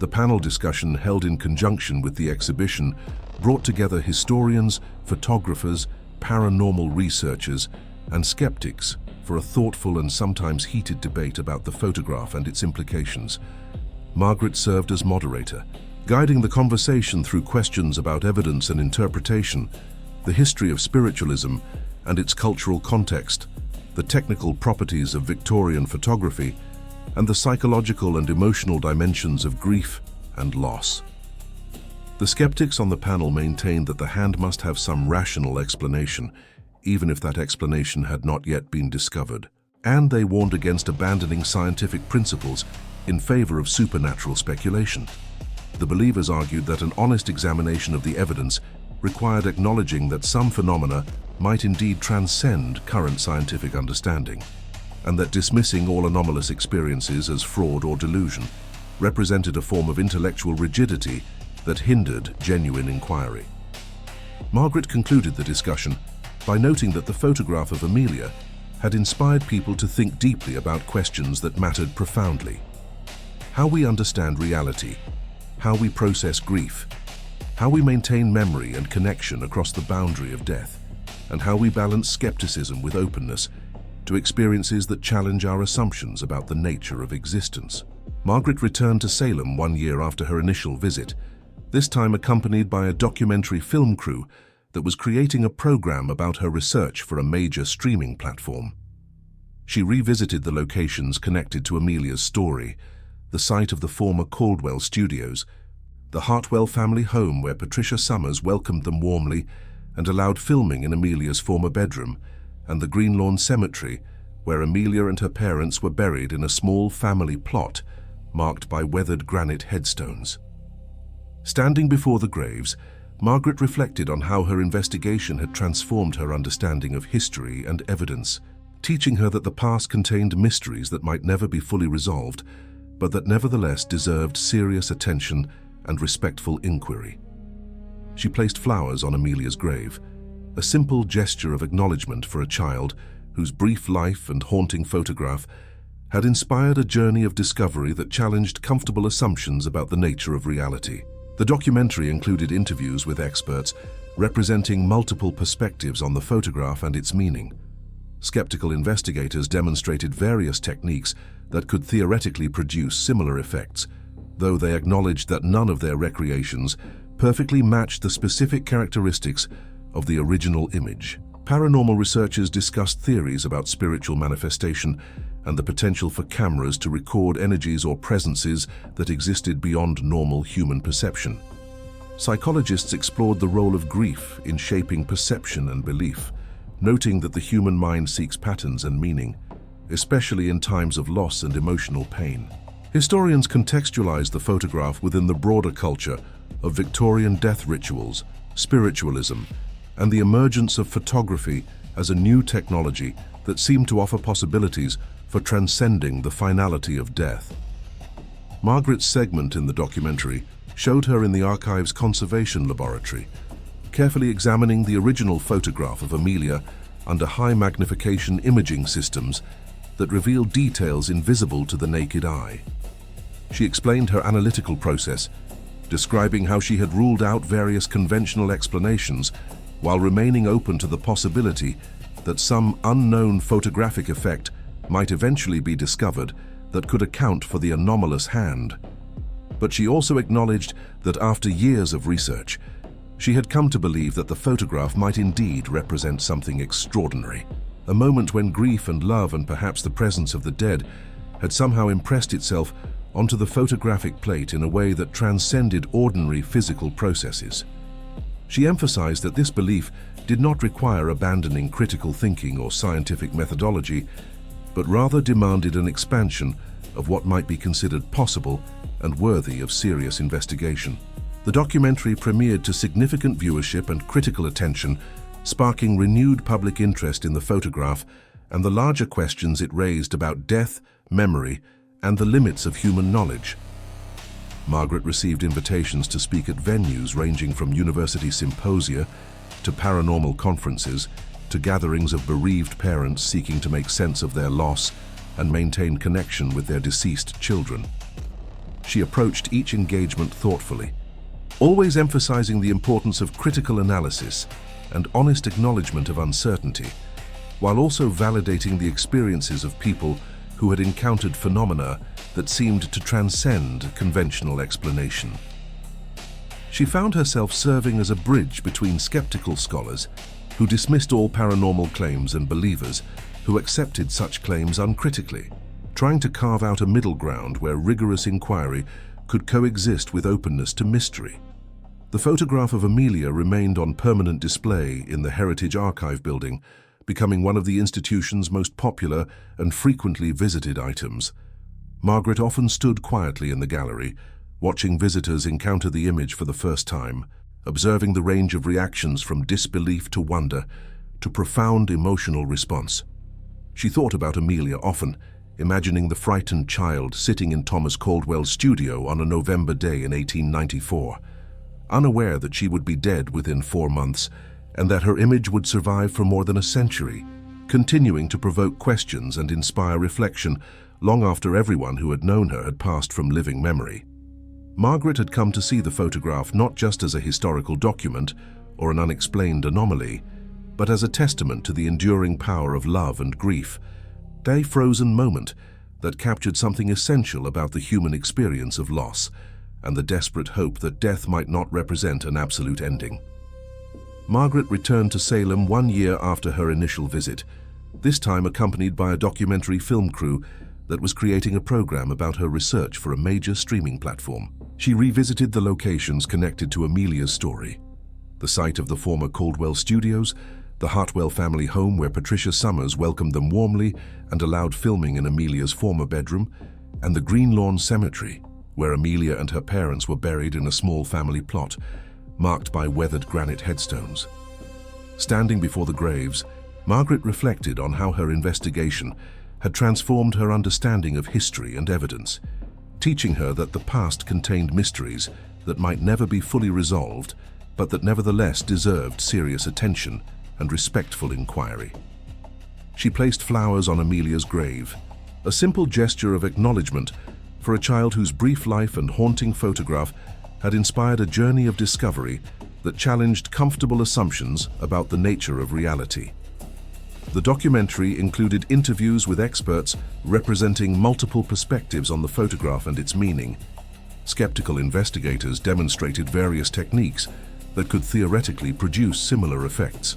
The panel discussion held in conjunction with the exhibition brought together historians, photographers, paranormal researchers, and skeptics for a thoughtful and sometimes heated debate about the photograph and its implications. Margaret served as moderator, guiding the conversation through questions about evidence and interpretation, the history of spiritualism and its cultural context, the technical properties of Victorian photography, and the psychological and emotional dimensions of grief and loss. The skeptics on the panel maintained that the hand must have some rational explanation, even if that explanation had not yet been discovered, and they warned against abandoning scientific principles in favor of supernatural speculation. The believers argued that an honest examination of the evidence required acknowledging that some phenomena might indeed transcend current scientific understanding, and that dismissing all anomalous experiences as fraud or delusion represented a form of intellectual rigidity that hindered genuine inquiry. Margaret concluded the discussion by noting that the photograph of Amelia had inspired people to think deeply about questions that mattered profoundly. How we understand reality, how we process grief, how we maintain memory and connection across the boundary of death, and how we balance skepticism with openness to experiences that challenge our assumptions about the nature of existence. Margaret returned to Salem 1 year after her initial visit, this time accompanied by a documentary film crew that was creating a program about her research for a major streaming platform. She revisited the locations connected to Amelia's story, the site of the former Caldwell Studios, the Hartwell family home where Patricia Summers welcomed them warmly and allowed filming in Amelia's former bedroom, and the Greenlawn Cemetery, where Amelia and her parents were buried in a small family plot marked by weathered granite headstones. Standing before the graves, Margaret reflected on how her investigation had transformed her understanding of history and evidence, teaching her that the past contained mysteries that might never be fully resolved, but that nevertheless deserved serious attention and respectful inquiry. She placed flowers on Amelia's grave, a simple gesture of acknowledgement for a child whose brief life and haunting photograph had inspired a journey of discovery that challenged comfortable assumptions about the nature of reality. The documentary included interviews with experts representing multiple perspectives on the photograph and its meaning. Skeptical investigators demonstrated various techniques that could theoretically produce similar effects, though they acknowledged that none of their recreations perfectly matched the specific characteristics of the original image. Paranormal researchers discussed theories about spiritual manifestation and the potential for cameras to record energies or presences that existed beyond normal human perception. Psychologists explored the role of grief in shaping perception and belief, noting that the human mind seeks patterns and meaning, especially in times of loss and emotional pain. Historians contextualized the photograph within the broader culture of Victorian death rituals, spiritualism, and the emergence of photography as a new technology that seemed to offer possibilities for transcending the finality of death. Margaret's segment in the documentary showed her in the archive's conservation laboratory, carefully examining the original photograph of Amelia under high magnification imaging systems that reveal details invisible to the naked eye. She explained her analytical process, describing how she had ruled out various conventional explanations while remaining open to the possibility that some unknown photographic effect might eventually be discovered that could account for the anomalous hand. But she also acknowledged that after years of research, she had come to believe that the photograph might indeed represent something extraordinary, a moment when grief and love and perhaps the presence of the dead had somehow impressed itself onto the photographic plate in a way that transcended ordinary physical processes. She emphasized that this belief did not require abandoning critical thinking or scientific methodology, but rather demanded an expansion of what might be considered possible and worthy of serious investigation. The documentary premiered to significant viewership and critical attention, sparking renewed public interest in the photograph and the larger questions it raised about death, memory, and the limits of human knowledge. Margaret received invitations to speak at venues ranging from university symposia to paranormal conferences to gatherings of bereaved parents seeking to make sense of their loss and maintain connection with their deceased children. She approached each engagement thoughtfully, always emphasizing the importance of critical analysis and honest acknowledgement of uncertainty, while also validating the experiences of people who had encountered phenomena that seemed to transcend conventional explanation. She found herself serving as a bridge between skeptical scholars who dismissed all paranormal claims and believers who accepted such claims uncritically, trying to carve out a middle ground where rigorous inquiry could coexist with openness to mystery. The photograph of Amelia remained on permanent display in the Heritage Archive building, becoming one of the institution's most popular and frequently visited items. Margaret often stood quietly in the gallery, watching visitors encounter the image for the first time, observing the range of reactions from disbelief to wonder to profound emotional response. She thought about Amelia often, imagining the frightened child sitting in Thomas Caldwell's studio on a November day in 1894. unaware that she would be dead within 4 months and that her image would survive for more than a century, continuing to provoke questions and inspire reflection long after everyone who had known her had passed from living memory. Margaret had come to see the photograph not just as a historical document or an unexplained anomaly, but as a testament to the enduring power of love and grief, a frozen moment that captured something essential about the human experience of loss and the desperate hope that death might not represent an absolute ending. Margaret returned to Salem 1 year after her initial visit, this time accompanied by a documentary film crew that was creating a program about her research for a major streaming platform. She revisited the locations connected to Amelia's story: the site of the former Caldwell Studios, the Hartwell family home where Patricia Summers welcomed them warmly and allowed filming in Amelia's former bedroom, and the Green Lawn Cemetery, where Amelia and her parents were buried in a small family plot, marked by weathered granite headstones. Standing before the graves, Margaret reflected on how her investigation had transformed her understanding of history and evidence, teaching her that the past contained mysteries that might never be fully resolved, but that nevertheless deserved serious attention and respectful inquiry. She placed flowers on Amelia's grave, a simple gesture of acknowledgement for a child whose brief life and haunting photograph had inspired a journey of discovery that challenged comfortable assumptions about the nature of reality. The documentary included interviews with experts representing multiple perspectives on the photograph and its meaning. Skeptical investigators demonstrated various techniques that could theoretically produce similar effects,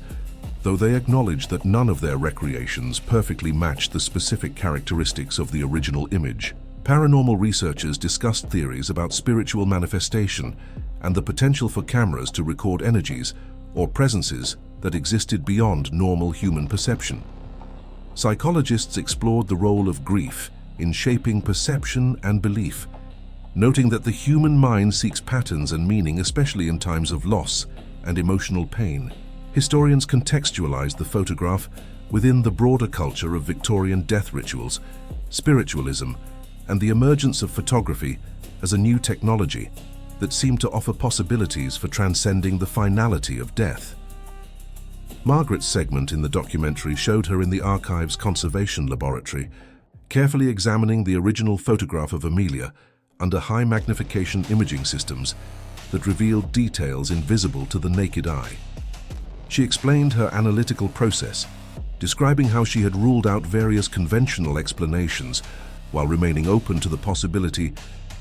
though they acknowledged that none of their recreations perfectly matched the specific characteristics of the original image. Paranormal researchers discussed theories about spiritual manifestation and the potential for cameras to record energies or presences that existed beyond normal human perception. Psychologists explored the role of grief in shaping perception and belief, noting that the human mind seeks patterns and meaning, especially in times of loss and emotional pain. Historians contextualized the photograph within the broader culture of Victorian death rituals, spiritualism, and the emergence of photography as a new technology that seemed to offer possibilities for transcending the finality of death. Margaret's segment in the documentary showed her in the archive's conservation laboratory, carefully examining the original photograph of Amelia under high magnification imaging systems that revealed details invisible to the naked eye. She explained her analytical process, describing how she had ruled out various conventional explanations while remaining open to the possibility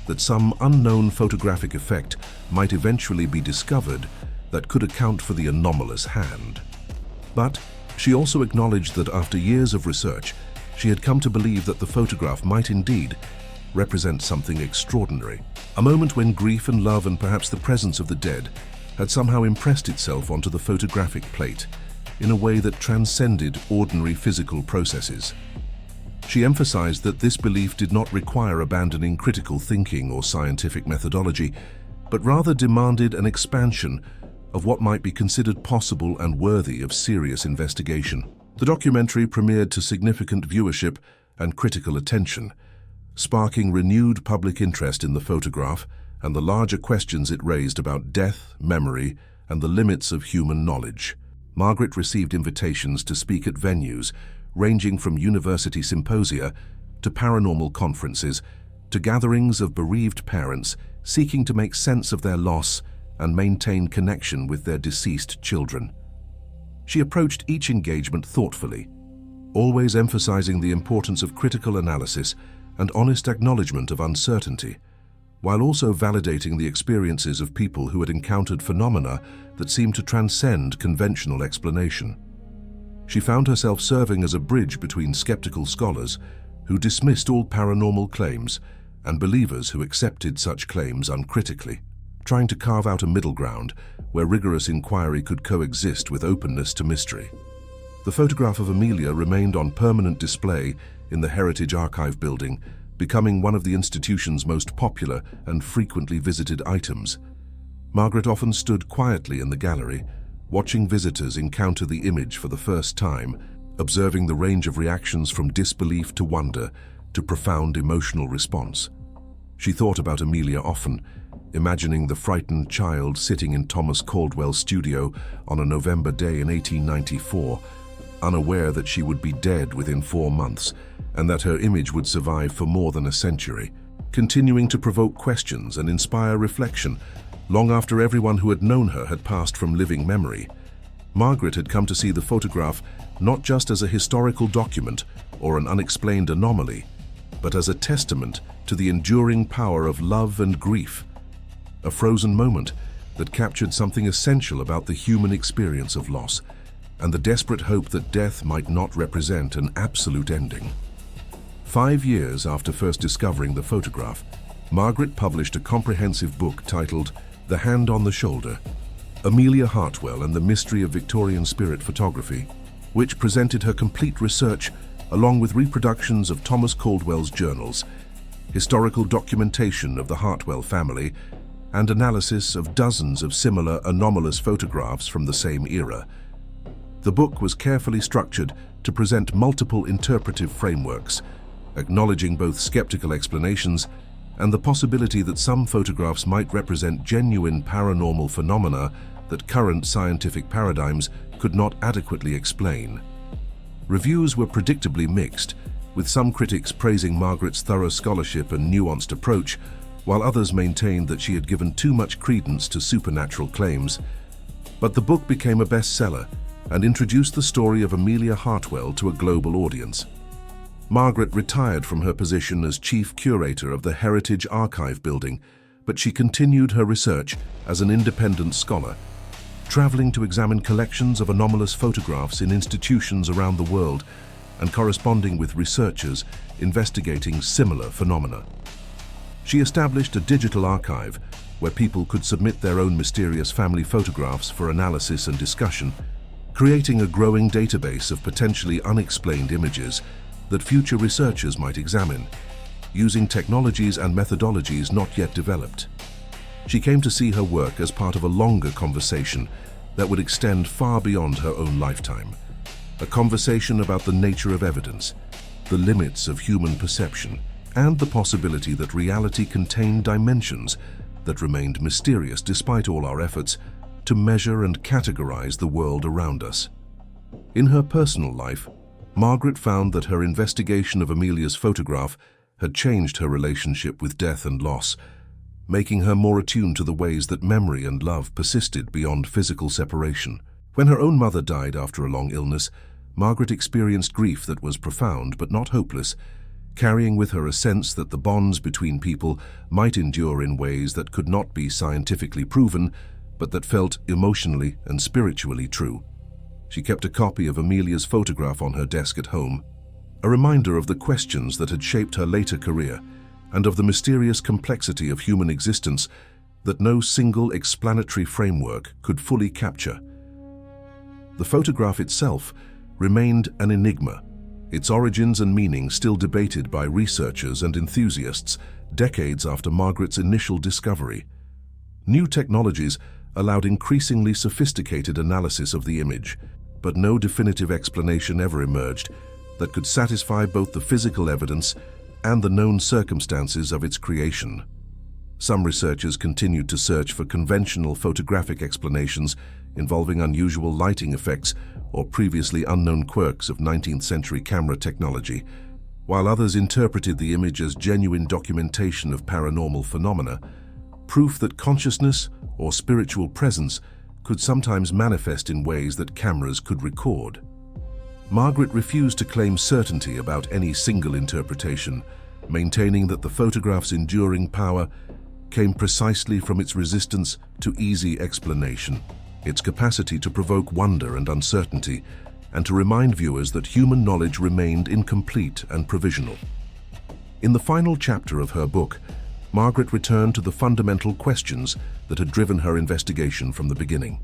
that some unknown photographic effect might eventually be discovered that could account for the anomalous hand. But she also acknowledged that after years of research, she had come to believe that the photograph might indeed represent something extraordinary, a moment when grief and love and perhaps the presence of the dead had somehow impressed itself onto the photographic plate in a way that transcended ordinary physical processes. She emphasized that this belief did not require abandoning critical thinking or scientific methodology, but rather demanded an expansion of what might be considered possible and worthy of serious investigation. The documentary premiered to significant viewership and critical attention, sparking renewed public interest in the photograph and the larger questions it raised about death, memory, and the limits of human knowledge. Margaret received invitations to speak at venues ranging from university symposia to paranormal conferences to gatherings of bereaved parents seeking to make sense of their loss and maintain connection with their deceased children. She approached each engagement thoughtfully, always emphasizing the importance of critical analysis and honest acknowledgement of uncertainty, while also validating the experiences of people who had encountered phenomena that seemed to transcend conventional explanation. She found herself serving as a bridge between skeptical scholars who dismissed all paranormal claims and believers who accepted such claims uncritically, trying to carve out a middle ground where rigorous inquiry could coexist with openness to mystery. The photograph of Amelia remained on permanent display in the Heritage Archive building, becoming one of the institution's most popular and frequently visited items. Margaret often stood quietly in the gallery, watching visitors encounter the image for the first time, observing the range of reactions from disbelief to wonder to profound emotional response. She thought about Amelia often, imagining the frightened child sitting in Thomas Caldwell's studio on a November day in 1894, unaware that she would be dead within 4 months and that her image would survive for more than a century, continuing to provoke questions and inspire reflection long after everyone who had known her had passed from living memory. Margaret had come to see the photograph not just as a historical document or an unexplained anomaly, but as a testament to the enduring power of love and grief, a frozen moment that captured something essential about the human experience of loss and the desperate hope that death might not represent an absolute ending. 5 years after first discovering the photograph, Margaret published a comprehensive book titled The Hand on the Shoulder, Amelia Hartwell and the Mystery of Victorian Spirit Photography, which presented her complete research along with reproductions of Thomas Caldwell's journals, historical documentation of the Hartwell family, and analysis of dozens of similar anomalous photographs from the same era. The book was carefully structured to present multiple interpretive frameworks, acknowledging both skeptical explanations and the possibility that some photographs might represent genuine paranormal phenomena that current scientific paradigms could not adequately explain. Reviews were predictably mixed, with some critics praising Margaret's thorough scholarship and nuanced approach, while others maintained that she had given too much credence to supernatural claims. But the book became a bestseller and introduced the story of Amelia Hartwell to a global audience. Margaret retired from her position as chief curator of the Heritage Archive building, but she continued her research as an independent scholar, traveling to examine collections of anomalous photographs in institutions around the world and corresponding with researchers investigating similar phenomena. She established a digital archive where people could submit their own mysterious family photographs for analysis and discussion, creating a growing database of potentially unexplained images that future researchers might examine, using technologies and methodologies not yet developed. She came to see her work as part of a longer conversation that would extend far beyond her own lifetime, a conversation about the nature of evidence, the limits of human perception, and the possibility that reality contained dimensions that remained mysterious despite all our efforts to measure and categorize the world around us. In her personal life, Margaret found that her investigation of Amelia's photograph had changed her relationship with death and loss, making her more attuned to the ways that memory and love persisted beyond physical separation. When her own mother died after a long illness, Margaret experienced grief that was profound but not hopeless, carrying with her a sense that the bonds between people might endure in ways that could not be scientifically proven, but that felt emotionally and spiritually true. She kept a copy of Amelia's photograph on her desk at home, a reminder of the questions that had shaped her later career and of the mysterious complexity of human existence that no single explanatory framework could fully capture. The photograph itself remained an enigma, its origins and meaning still debated by researchers and enthusiasts decades after Margaret's initial discovery. New technologies allowed increasingly sophisticated analysis of the image, but no definitive explanation ever emerged that could satisfy both the physical evidence and the known circumstances of its creation. Some researchers continued to search for conventional photographic explanations involving unusual lighting effects or previously unknown quirks of 19th century camera technology, while others interpreted the image as genuine documentation of paranormal phenomena, proof that consciousness or spiritual presence could sometimes manifest in ways that cameras could record. Margaret refused to claim certainty about any single interpretation, maintaining that the photograph's enduring power came precisely from its resistance to easy explanation, its capacity to provoke wonder and uncertainty, and to remind viewers that human knowledge remained incomplete and provisional. In the final chapter of her book, Margaret returned to the fundamental questions that had driven her investigation from the beginning.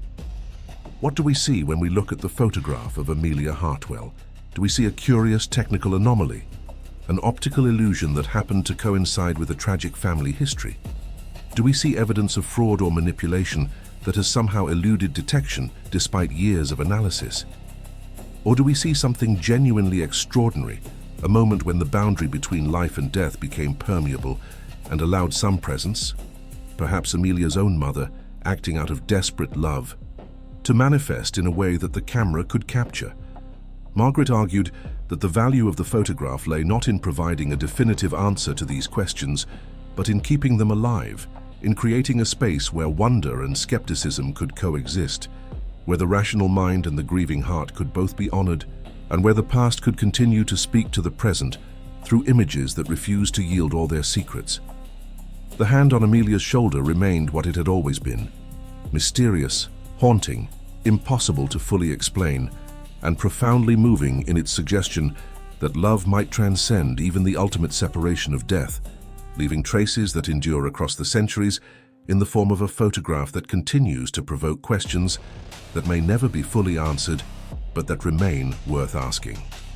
What do we see when we look at the photograph of Amelia Hartwell? Do we see a curious technical anomaly, an optical illusion that happened to coincide with a tragic family history? Do we see evidence of fraud or manipulation that has somehow eluded detection despite years of analysis? Or do we see something genuinely extraordinary, a moment when the boundary between life and death became permeable and allowed some presence, perhaps Amelia's own mother, acting out of desperate love, to manifest in a way that the camera could capture. Margaret argued that the value of the photograph lay not in providing a definitive answer to these questions, but in keeping them alive, in creating a space where wonder and skepticism could coexist, where the rational mind and the grieving heart could both be honored, and where the past could continue to speak to the present through images that refused to yield all their secrets. The hand on Amelia's shoulder remained what it had always been: mysterious, haunting, impossible to fully explain, and profoundly moving in its suggestion that love might transcend even the ultimate separation of death, leaving traces that endure across the centuries in the form of a photograph that continues to provoke questions that may never be fully answered, but that remain worth asking.